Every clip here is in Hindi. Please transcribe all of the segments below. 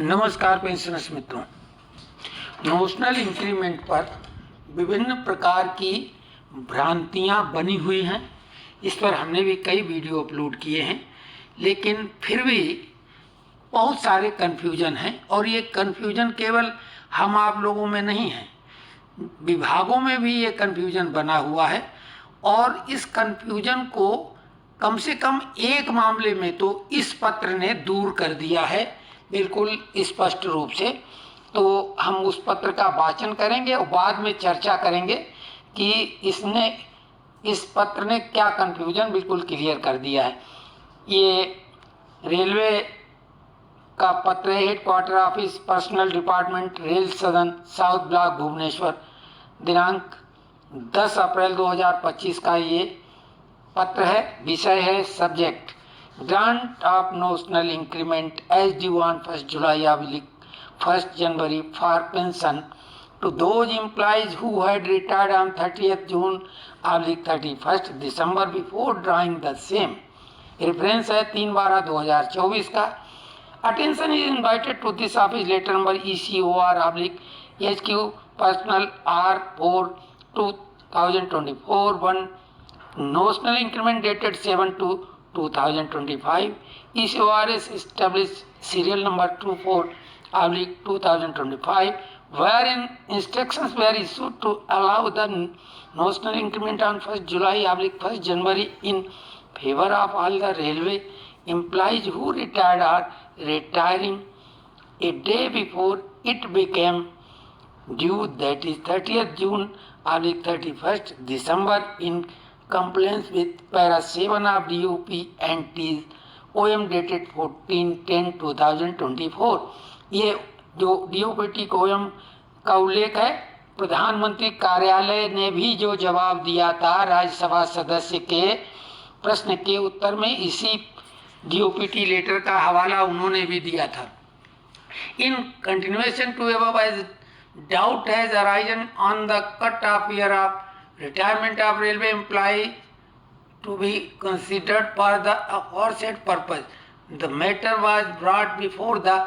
नमस्कार पेंशनर्स मित्रों, नोशनल इंक्रीमेंट पर विभिन्न प्रकार की भ्रांतियां बनी हुई हैं। इस पर हमने भी कई वीडियो अपलोड किए हैं, लेकिन फिर भी बहुत सारे कन्फ्यूजन हैं। और ये कन्फ्यूजन केवल हम आप लोगों में नहीं है, विभागों में भी ये कन्फ्यूजन बना हुआ है। और इस कन्फ्यूजन को कम से कम एक मामले में तो इस पत्र ने दूर कर दिया है, बिल्कुल स्पष्ट रूप से। तो हम उस पत्र का वाचन करेंगे और बाद में चर्चा करेंगे कि इस पत्र ने क्या कन्फ्यूजन बिल्कुल क्लियर कर दिया है। ये रेलवे का पत्र है, headquarter office personal department rail सदन साउथ ब्लॉक भुवनेश्वर, दिनांक 10 अप्रैल 2025 का ये पत्र है। विषय है subject grant of notional increment as due on 1 July 1 January for pension to those employees who had retired on 30th June 31 December before drawing the same. Reference है 3/12/2024 का। Attention is invited to this office letter number ECOR/HQ personal R4 2024 1 notional increment dated 7/2/2025 ECORS established serial number 24/2025 wherein instructions were issued to allow the notional increment on 1 July 1 January in favor of all the railway employees who retired or retiring a day before it became due, that is 30th June 31st December, in compliance with para 7 of DOP and T's OM dated 14/10/2024। ये जो DOPT OM का उल्लेख है, प्रधानमंत्री कार्यालय ने भी जो जवाब दिया था राज्यसभा सदस्य के प्रश्न के उत्तर में, इसी DOPT लेटर का हवाला उन्होंने भी दिया था। In continuation to above, as doubt has arisen on the cut-off year of retirement of railway employee to be considered for the aforesaid purpose, the matter was brought before the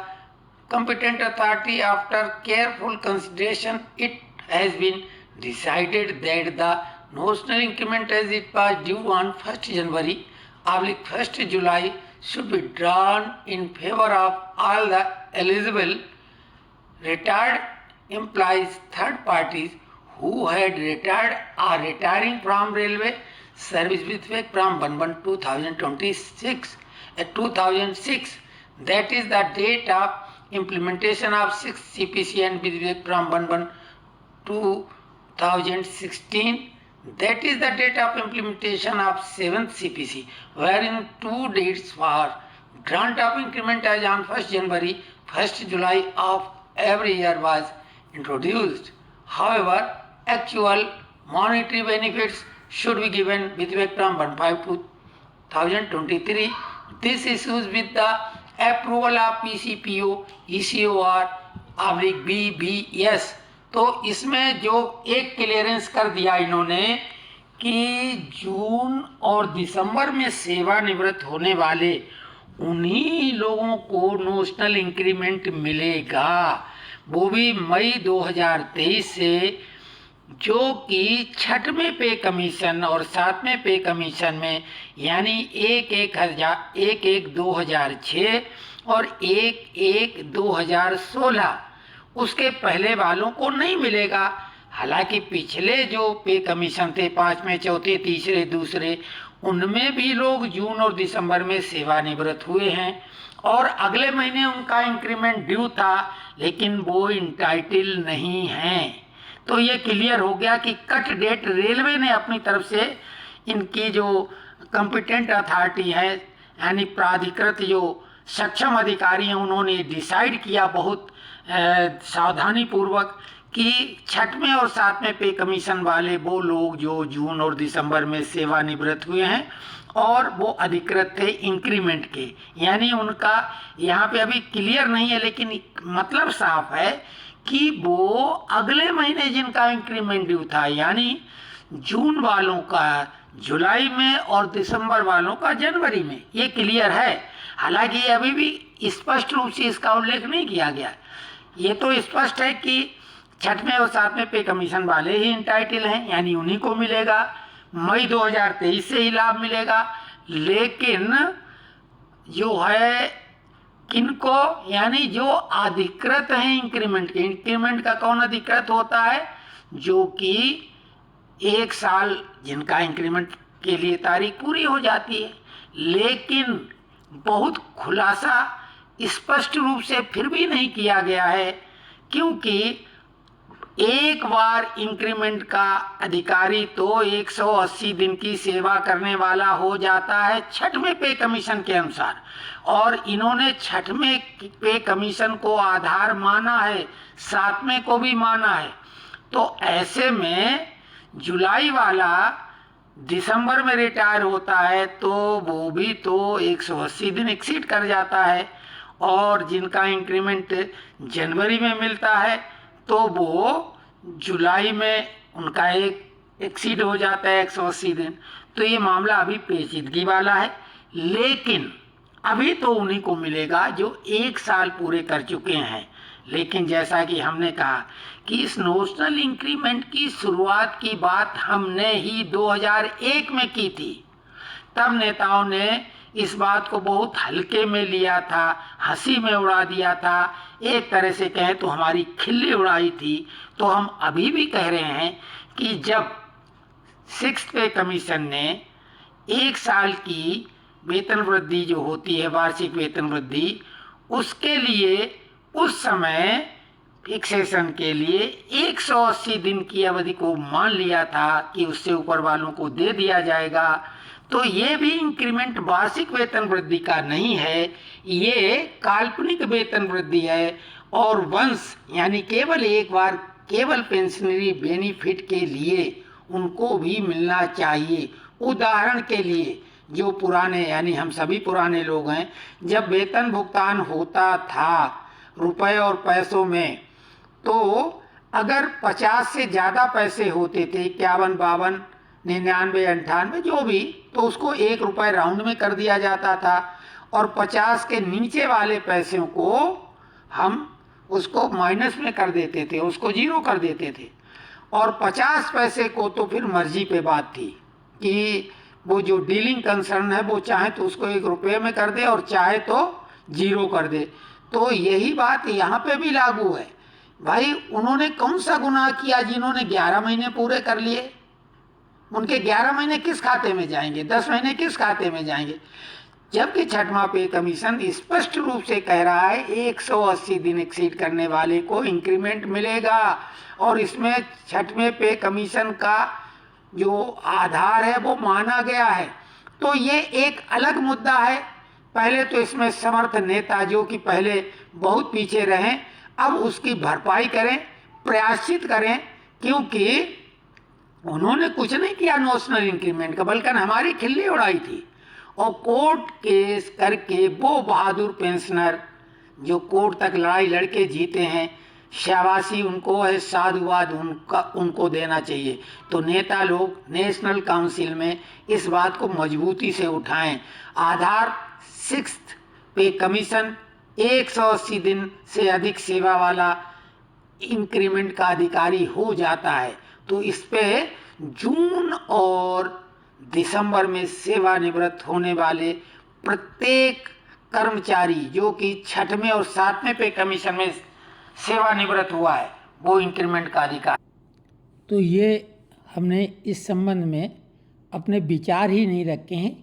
competent authority. After careful consideration, it has been decided that the notional increment as it was due on 1 January 1 July should be drawn in favor of all the eligible retired employees, third parties who had retired or retiring from railway service with effect from 1/1/2006, that is the date of implementation of 6th CPC, and with effect from 1/1/2016, that is the date of implementation of 7th CPC, wherein two dates for grant of increment as on 1 January 1 July of every year was introduced. However, actual monetary benefits should be given with effect from 1/5/2023. This issues with the approval of PCPO ECOR/BBS। तो इसमें जो एक क्लियरेंस कर दिया इन्होंने कि जून और दिसंबर में सेवानिवृत्त होने वाले उन्हीं लोगों को नोशनल इंक्रीमेंट मिलेगा, वो भी मई 2023 से, जो कि 6वें पे कमीशन और 7वें पे कमीशन में, यानी 1/1/2006 और 1/1/2016 उसके पहले वालों को नहीं मिलेगा। हालांकि पिछले जो पे कमीशन थे 5वें, 4थे, 3रे, दूसरे, उनमें भी लोग जून और दिसंबर में सेवानिवृत्त हुए हैं और अगले महीने उनका इंक्रीमेंट ड्यू था, लेकिन वो इंटाइटल नहीं हैं। तो ये क्लियर हो गया कि कट डेट रेलवे ने अपनी तरफ से, इनकी जो कॉम्पिटेंट अथॉरिटी है यानी प्राधिकृत जो सक्षम अधिकारी हैं, उन्होंने डिसाइड किया बहुत सावधानी पूर्वक कि 6वें और 7वें पे कमीशन वाले वो लोग जो जून और दिसंबर में सेवानिवृत्त हुए हैं और वो अधिकृत थे इंक्रीमेंट के, यानी उनका यहाँ पे अभी क्लियर नहीं है, लेकिन मतलब साफ है कि वो अगले महीने जिनका इंक्रीमेंट ड्यू था, यानी जून वालों का जुलाई में और दिसंबर वालों का जनवरी में, ये क्लियर है। हालांकि अभी भी स्पष्ट रूप से इसका उल्लेख नहीं किया गया। ये तो स्पष्ट है कि 6वें और 7वें पे कमीशन वाले ही इंटाइटल हैं, यानी उन्हीं को मिलेगा, मई 2023 से ही लाभ मिलेगा। लेकिन जो है किनको, यानी जो अधिकृत हैं इंक्रीमेंट के, इंक्रीमेंट का कौन अधिकृत होता है, जो कि 1 साल जिनका इंक्रीमेंट के लिए तारीख पूरी हो जाती है। लेकिन बहुत खुलासा स्पष्ट रूप से फिर भी नहीं किया गया है, क्योंकि एक बार इंक्रीमेंट का अधिकारी तो 180 दिन की सेवा करने वाला हो जाता है 6वें पे कमीशन के अनुसार, और इन्होंने 6वें पे कमीशन को आधार माना है, 7वें को भी माना है। तो ऐसे में जुलाई वाला दिसंबर में रिटायर होता है तो वो भी तो 180 दिन एक्सीड कर जाता है, और जिनका इंक्रीमेंट जनवरी में मिलता है तो वो जुलाई में उनका एक एक्सीड हो जाता है 180 दिन। तो ये मामला अभी पेचीदगी वाला है, लेकिन अभी तो उन्हीं को मिलेगा जो 1 साल पूरे कर चुके हैं। लेकिन जैसा कि हमने कहा कि इस नोशनल इंक्रीमेंट की शुरुआत की बात हमने ही 2001 में की थी। तब नेताओं ने इस बात को बहुत हल्के में लिया था, हंसी में उड़ा दिया था, एक तरह से कहें तो हमारी खिल्ली उड़ाई थी। तो हम अभी भी कह रहे हैं कि जब 6th पे कमीशन ने 1 साल की वेतन वृद्धि जो होती है, वार्षिक वेतन वृद्धि, उसके लिए उस समय फिक्सेशन के लिए 180 दिन की अवधि को मान लिया था कि उससे ऊपर वालों को दे दिया जाएगा। तो ये भी इंक्रीमेंट वार्षिक वेतन वृद्धि का नहीं है, ये काल्पनिक वेतन वृद्धि है, और वंश यानी केवल एक बार केवल पेंशनरी बेनिफिट के लिए उनको भी मिलना चाहिए। उदाहरण के लिए जो पुराने, यानी हम सभी पुराने लोग हैं, जब वेतन भुगतान होता था रुपए और पैसों में, तो अगर 50 से ज़्यादा पैसे होते थे, 51, 52, 99, 98 जो भी, तो उसको 1 रुपये राउंड में कर दिया जाता था, और 50 के नीचे वाले पैसों को हम उसको माइनस में कर देते थे, उसको 0 कर देते थे। और 50 पैसे को तो फिर मर्जी पे बात थी कि वो जो डीलिंग कंसर्न है वो चाहे तो उसको 1 रुपये में कर दे और चाहे तो 0 कर दे। तो यही बात यहाँ पे भी लागू है। भाई उन्होंने कौन सा गुनाह किया जिन्होंने 11 महीने पूरे कर लिए? उनके 11 महीने किस खाते में जाएंगे, 10 महीने किस खाते में जाएंगे? जबकि 6वां पे कमीशन स्पष्ट रूप से कह रहा है 180 दिन एक्सीड करने वाले को इंक्रीमेंट मिलेगा, और इसमें 6वें पे कमीशन का जो आधार है वो माना गया है। तो ये एक अलग मुद्दा है। पहले तो इसमें समर्थ नेता जो कि पहले बहुत पीछे रहे, अब उसकी भरपाई करें, प्रयासित करें, क्योंकि उन्होंने कुछ नहीं किया नोशनल इंक्रीमेंट का, बल्कि हमारी खिल्ली उड़ाई थी। और कोर्ट केस करके वो बहादुर पेंशनर जो कोर्ट तक लड़ाई लड़के जीते हैं, शाबाशी उनको है, साधुवाद उनको देना चाहिए। तो नेता लोग नेशनल काउंसिल में इस बात को मजबूती से उठाएं। आधार 6th पे कमीशन 180 दिन से अधिक सेवा वाला इंक्रीमेंट का अधिकारी हो जाता है, तो इस पे जून और दिसंबर में सेवानिवृत्त होने वाले प्रत्येक कर्मचारी जो कि 6वें और 7वें पे कमीशन में सेवानिवृत्त हुआ है वो इंक्रीमेंट का अधिकार। तो ये हमने इस संबंध में अपने विचार ही नहीं रखे हैं,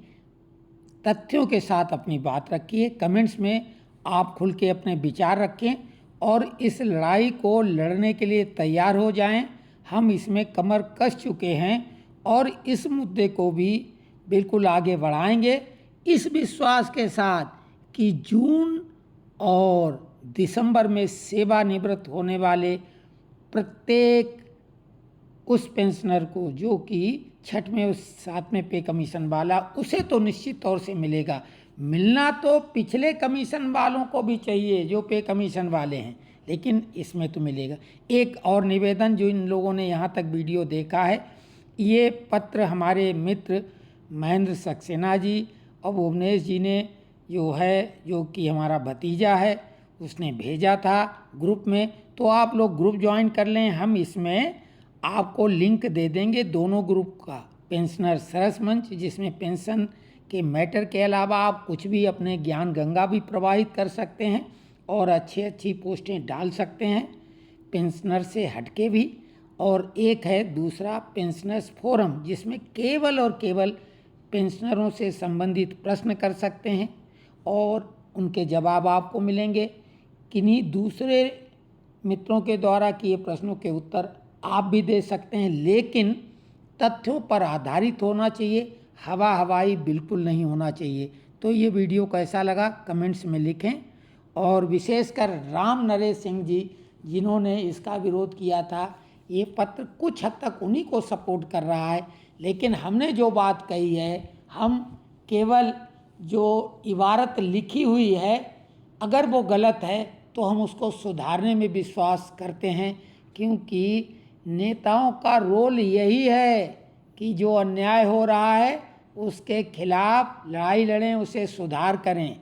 तथ्यों के साथ अपनी बात रखी है। कमेंट्स में आप खुल के अपने विचार रखें और इस लड़ाई को लड़ने के लिए तैयार हो जाएं। हम इसमें कमर कस चुके हैं और इस मुद्दे को भी बिल्कुल आगे बढ़ाएंगे, इस विश्वास के साथ कि जून और दिसंबर में सेवानिवृत्त होने वाले प्रत्येक उस पेंशनर को जो कि 6वें और 7वें पे कमीशन वाला, उसे तो निश्चित तौर से मिलेगा। मिलना तो पिछले कमीशन वालों को भी चाहिए जो पे कमीशन वाले हैं, लेकिन इसमें तो मिलेगा। एक और निवेदन, जो इन लोगों ने यहाँ तक वीडियो देखा है, ये पत्र हमारे मित्र महेंद्र सक्सेना जी और भुवनेश जी ने जो है, जो कि हमारा भतीजा है, उसने भेजा था ग्रुप में। तो आप लोग ग्रुप ज्वाइन कर लें, हम इसमें आपको लिंक दे देंगे दोनों ग्रुप का। पेंशनर सरस मंच, जिसमें पेंशन के मैटर के अलावा आप कुछ भी अपने ज्ञान गंगा भी प्रवाहित कर सकते हैं और अच्छी पोस्टें डाल सकते हैं पेंशनर से हटके भी। और एक है दूसरा पेंशनर्स फोरम, जिसमें केवल और केवल पेंशनरों से संबंधित प्रश्न कर सकते हैं और उनके जवाब आपको मिलेंगे। किन्हीं दूसरे मित्रों के द्वारा किए प्रश्नों के उत्तर आप भी दे सकते हैं, लेकिन तथ्यों पर आधारित होना चाहिए, हवाई बिल्कुल नहीं होना चाहिए। तो ये वीडियो कैसा लगा कमेंट्स में लिखें। और विशेषकर राम नरेश सिंह जी, जिन्होंने इसका विरोध किया था, ये पत्र कुछ हद तक उन्हीं को सपोर्ट कर रहा है। लेकिन हमने जो बात कही है, हम केवल जो इबारत लिखी हुई है, अगर वो गलत है तो हम उसको सुधारने में विश्वास करते हैं, क्योंकि नेताओं का रोल यही है कि जो अन्याय हो रहा है उसके खिलाफ लड़ाई लड़ें, उसे सुधार करें।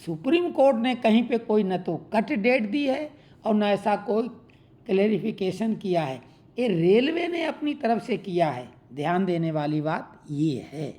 सुप्रीम कोर्ट ने कहीं पे कोई न तो कट डेट दी है और न ऐसा कोई क्लेरिफिकेशन किया है। ये रेलवे ने अपनी तरफ से किया है। ध्यान देने वाली बात ये है।